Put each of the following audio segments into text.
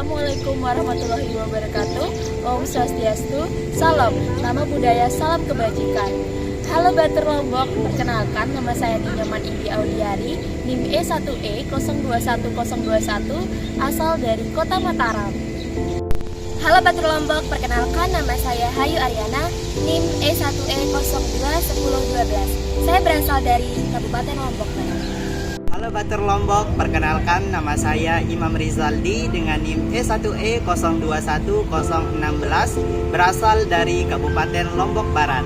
Assalamualaikum warahmatullahi wabarakatuh. Om Swastiastu, salam, nama budaya, salam kebajikan. Halo Batur Lombok, perkenalkan nama saya Ninyaman Indi Audiari, NIM E1E021021, asal dari Kota Mataram. Halo Batur Lombok, perkenalkan nama saya Hayu Aryana, NIM E1E021012. Saya berasal dari Kabupaten Lombok Barat. Halo Batur Lombok, perkenalkan nama saya Imam Rizaldi dengan NIM E1E021016, berasal dari Kabupaten Lombok Barat.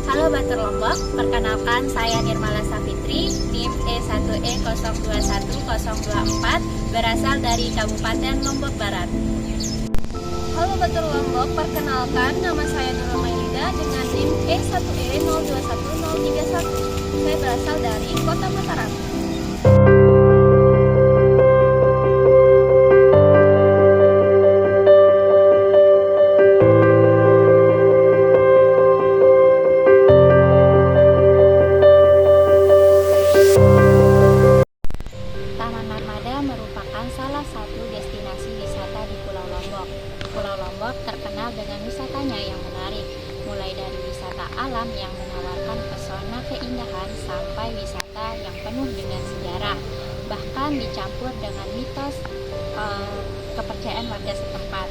Halo Batur Lombok, perkenalkan saya Nirmala Safitri, NIM E1E021024, berasal dari Kabupaten Lombok Barat. Halo Batur Lombok, perkenalkan nama saya Nurul Mailida dengan NIM E1E021031. Saya berasal dari Kota Mataram. Taman Narmada merupakan salah satu destinasi wisata di Pulau Lombok. Pulau Lombok terkenal dengan wisatanya yang menarik, mulai dari wisata alam yang menawarkan pesona keindahan sampai wisata yang penuh dengan sejarah, bahkan dicampur dengan mitos kepercayaan warga setempat.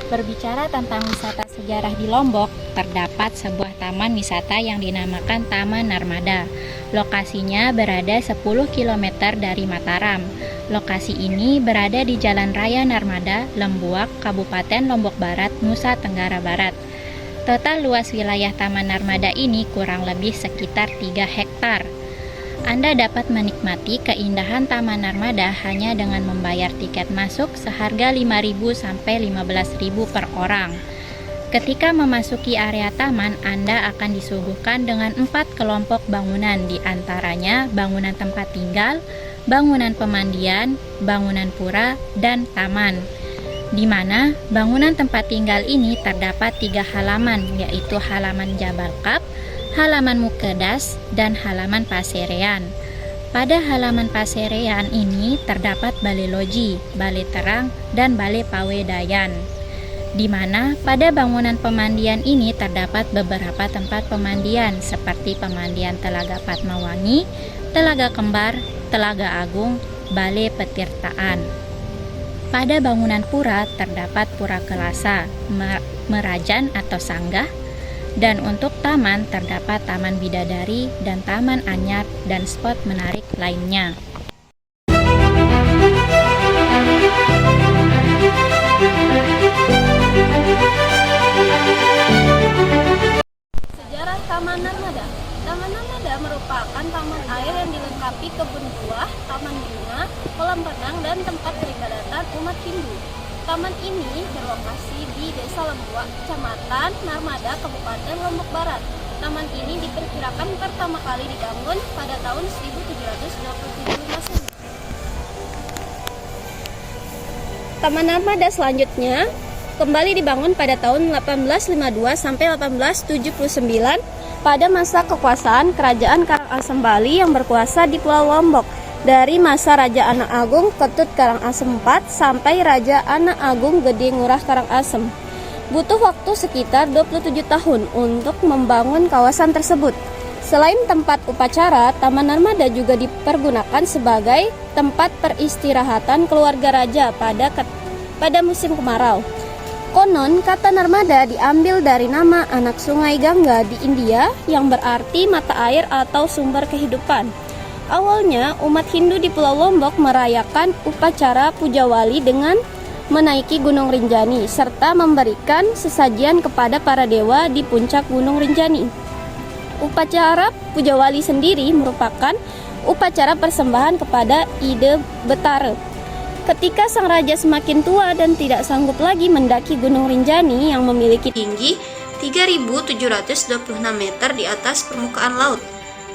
Berbicara tentang wisata sejarah di Lombok, terdapat sebuah taman wisata yang dinamakan Taman Narmada. Lokasinya berada 10 km dari Mataram. Lokasi ini berada di Jalan Raya Narmada, Lembuak, Kabupaten Lombok Barat, Nusa Tenggara Barat. Total luas wilayah Taman Narmada ini kurang lebih sekitar 3 hektar. Anda dapat menikmati keindahan Taman Narmada hanya dengan membayar tiket masuk seharga Rp5.000 sampai Rp15.000 per orang. Ketika memasuki area taman, Anda akan disuguhkan dengan 4 kelompok bangunan, di antaranya bangunan tempat tinggal, bangunan pemandian, bangunan pura, dan taman. Di mana bangunan tempat tinggal ini terdapat 3 halaman, yaitu halaman Jabal Kap, halaman Mukedas, dan halaman Paserean. Pada halaman Paserean ini terdapat balai loji, balai terang, dan balai pawedayan. Di mana pada bangunan pemandian ini terdapat beberapa tempat pemandian seperti pemandian Telaga Fatmawangi, Telaga Kembar, Telaga Agung, Balai Petirtaan. Pada bangunan pura terdapat Pura Kelasa, Merajan atau Sanggah, dan untuk taman terdapat Taman Bidadari dan Taman Anyar dan spot menarik lainnya. Sejarah Taman Narmada. Taman Narmada merupakan taman air yang dilengkapi kebun buah, taman bunga, kolam renang, dan tempat peribadatan umat Hindu. Taman ini berlokasi di Desa Lembuak, Kecamatan Narmada, Kabupaten Lombok Barat. Taman ini diperkirakan pertama kali dibangun pada tahun 1727 Masehi. Taman Narmada selanjutnya kembali dibangun pada tahun 1852 sampai 1879 pada masa kekuasaan Kerajaan Karangasem Bali yang berkuasa di Pulau Lombok. Dari masa Raja Anak Agung Ketut Karangasem IV sampai Raja Anak Agung Gede Ngurah Karangasem. Butuh waktu sekitar 27 tahun untuk membangun kawasan tersebut. Selain tempat upacara, Taman Narmada juga dipergunakan sebagai tempat peristirahatan keluarga raja pada musim kemarau. Konon, kata Narmada diambil dari nama anak sungai Gangga di India yang berarti mata air atau sumber kehidupan. Awalnya, umat Hindu di Pulau Lombok merayakan upacara puja wali dengan menaiki Gunung Rinjani serta memberikan sesajian kepada para dewa di puncak Gunung Rinjani. Upacara puja wali sendiri merupakan upacara persembahan kepada Ide Betara. Ketika sang raja semakin tua dan tidak sanggup lagi mendaki Gunung Rinjani yang memiliki tinggi 3.726 meter di atas permukaan laut,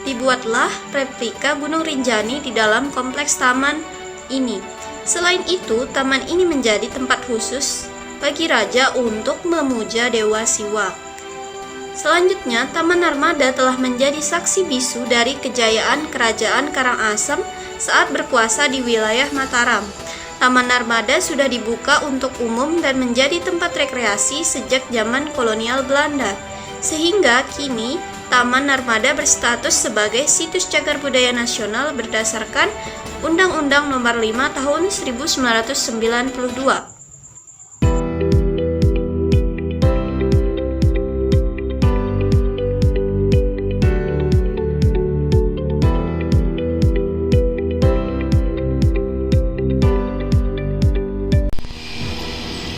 dibuatlah replika Gunung Rinjani di dalam kompleks taman ini. Selain itu, taman ini menjadi tempat khusus bagi raja untuk memuja Dewa Siwa. Selanjutnya, Taman Narmada telah menjadi saksi bisu dari kejayaan Kerajaan Karangasem saat berkuasa di wilayah Mataram. Taman Narmada sudah dibuka untuk umum dan menjadi tempat rekreasi sejak zaman kolonial Belanda. Sehingga kini Taman Narmada berstatus sebagai situs cagar budaya nasional berdasarkan Undang-Undang Nomor 5 Tahun 1992.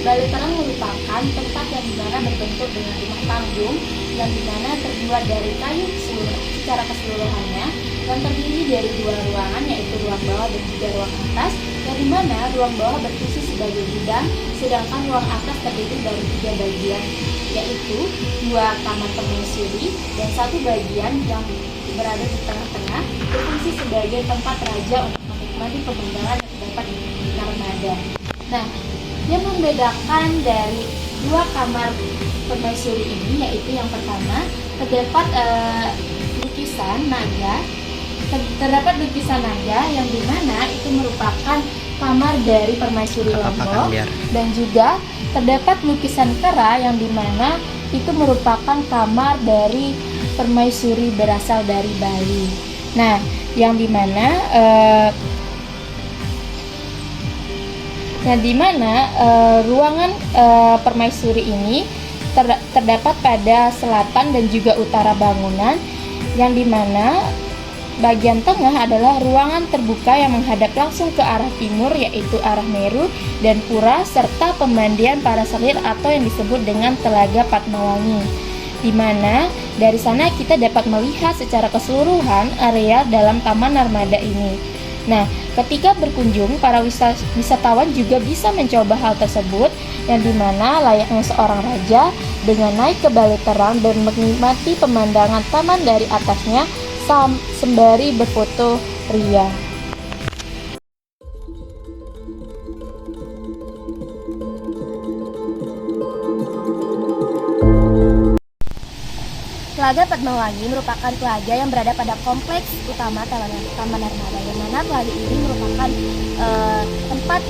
Balai Terang merupakan tempat yang dimana berbentuk dengan rumah panggung yang dimana terbuat dari kayu secara keseluruhannya dan terdiri dari dua ruangan, yaitu ruang bawah dan juga ruang atas, yang dimana ruang bawah berfungsi sebagai gudang, sedangkan ruang atas terdiri dari 3 bagian, yaitu 2 kamar permaisuri dan 1 bagian yang berada di tengah-tengah berfungsi sebagai tempat raja untuk menikmati pemandangan yang terdapat di Narmada. Nah, yang membedakan dari 2 kamar permaisuri ini yaitu yang pertama terdapat lukisan naga yang dimana itu merupakan kamar dari permaisuri Lombok, dan juga terdapat lukisan kera yang dimana itu merupakan kamar dari permaisuri berasal dari Bali. Nah, yang dimana ruangan permaisuri ini terdapat pada selatan dan juga utara bangunan, yang dimana bagian tengah adalah ruangan terbuka yang menghadap langsung ke arah timur, yaitu arah Meru dan Pura, serta pemandian para selir atau yang disebut dengan Telaga Padmawangi, di mana dari sana kita dapat melihat secara keseluruhan area dalam Taman Narmada ini. Nah, ketika berkunjung, para wisatawan juga bisa mencoba hal tersebut, yang dimana layaknya seorang raja dengan naik ke Balai Terang dan menikmati pemandangan taman dari atasnya sembari berfoto ria. Telaga Padmawangi merupakan telaga yang berada pada kompleks utama Taman Narmada, yang mana telaga ini merupakan tempat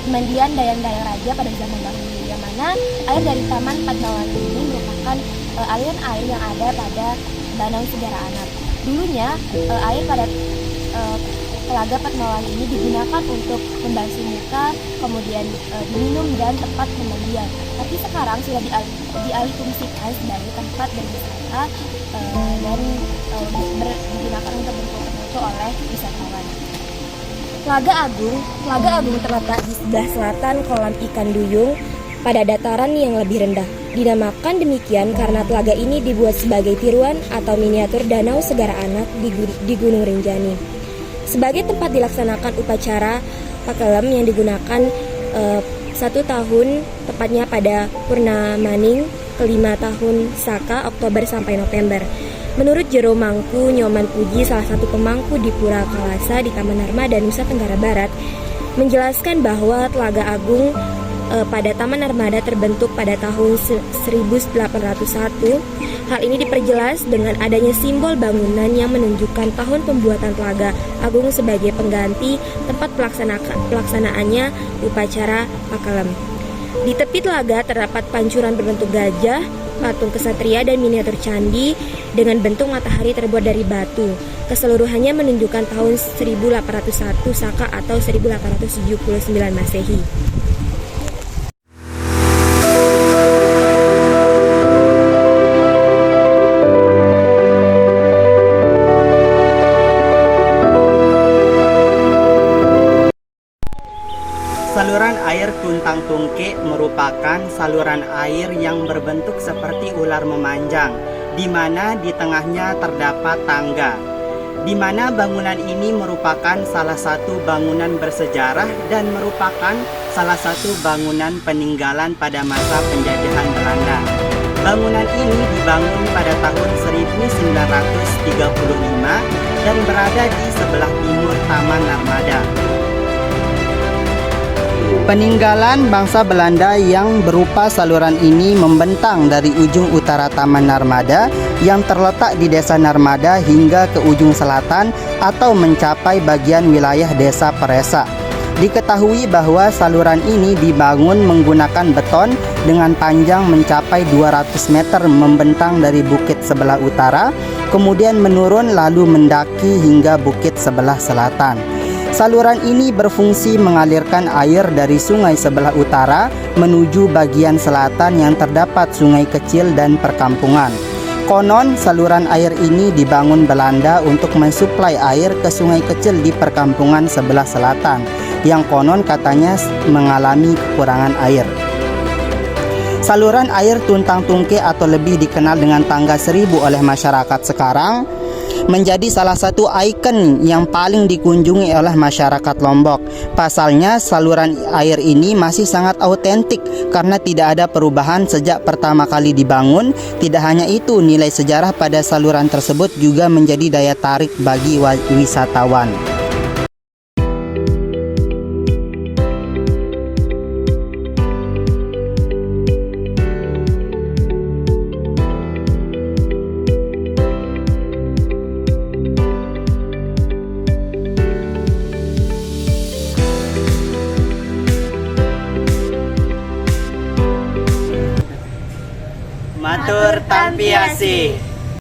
pemandian dayang-dayang raja pada zaman dahulu, yang mana air dari Taman Padmawangi ini merupakan aliran air yang ada pada Danau Segara Anak. Dulunya air pada Telaga Padmawangi ini digunakan untuk membasuh muka, kemudian diminum dan tempat pemandian. Tapi sekarang sudah dialihfungsikan sebagai tempat berwisata dan digunakan untuk berfoto-foto oleh wisatawan. Telaga Agung terletak di sebelah selatan kolam ikan duyung pada dataran yang lebih rendah. Dinamakan demikian karena telaga ini dibuat sebagai tiruan atau miniatur Danau Segara Anak di Gunung Rinjani. Sebagai tempat dilaksanakan upacara pakelem yang digunakan 1 tahun, tepatnya pada Purnamaning kelima tahun Saka, Oktober sampai November. Menurut Jero Mangku Nyoman Puji, salah satu pemangku di Pura Kalasa di Taman Narmada, Nusa Tenggara Barat, menjelaskan bahwa Telaga Agung pada Taman Narmada terbentuk pada tahun 1801. Hal ini diperjelas dengan adanya simbol bangunan yang menunjukkan tahun pembuatan Telaga Agung sebagai pengganti tempat pelaksanaannya upacara pakelem. Di tepi telaga terdapat pancuran berbentuk gajah, patung kesatria dan miniatur candi dengan bentuk matahari terbuat dari batu. Keseluruhannya menunjukkan tahun 1801 Saka atau 1879 Masehi. Saluran air Tuntang Tungke merupakan saluran air yang berbentuk seperti ular memanjang, di mana di tengahnya terdapat tangga, di mana bangunan ini merupakan salah satu bangunan bersejarah dan merupakan salah satu bangunan peninggalan pada masa penjajahan Belanda. Bangunan ini dibangun pada tahun 1935 dan berada di sebelah timur Taman Narmada. Peninggalan bangsa Belanda yang berupa saluran ini membentang dari ujung utara Taman Narmada yang terletak di Desa Narmada hingga ke ujung selatan atau mencapai bagian wilayah Desa Peresa. Diketahui bahwa saluran ini dibangun menggunakan beton dengan panjang mencapai 200 meter membentang dari bukit sebelah utara, kemudian menurun lalu mendaki hingga bukit sebelah selatan. Saluran ini berfungsi mengalirkan air dari sungai sebelah utara menuju bagian selatan yang terdapat sungai kecil dan perkampungan. Konon saluran air ini dibangun Belanda untuk mensuplai air ke sungai kecil di perkampungan sebelah selatan, yang konon katanya mengalami kekurangan air. Saluran air Tuntang Tungke atau lebih dikenal dengan Tangga Seribu oleh masyarakat sekarang menjadi salah satu ikon yang paling dikunjungi oleh masyarakat Lombok. Pasalnya saluran air ini masih sangat autentik karena tidak ada perubahan sejak pertama kali dibangun. Tidak hanya itu, nilai sejarah pada saluran tersebut juga menjadi daya tarik bagi wisatawan. Matur tampiasi.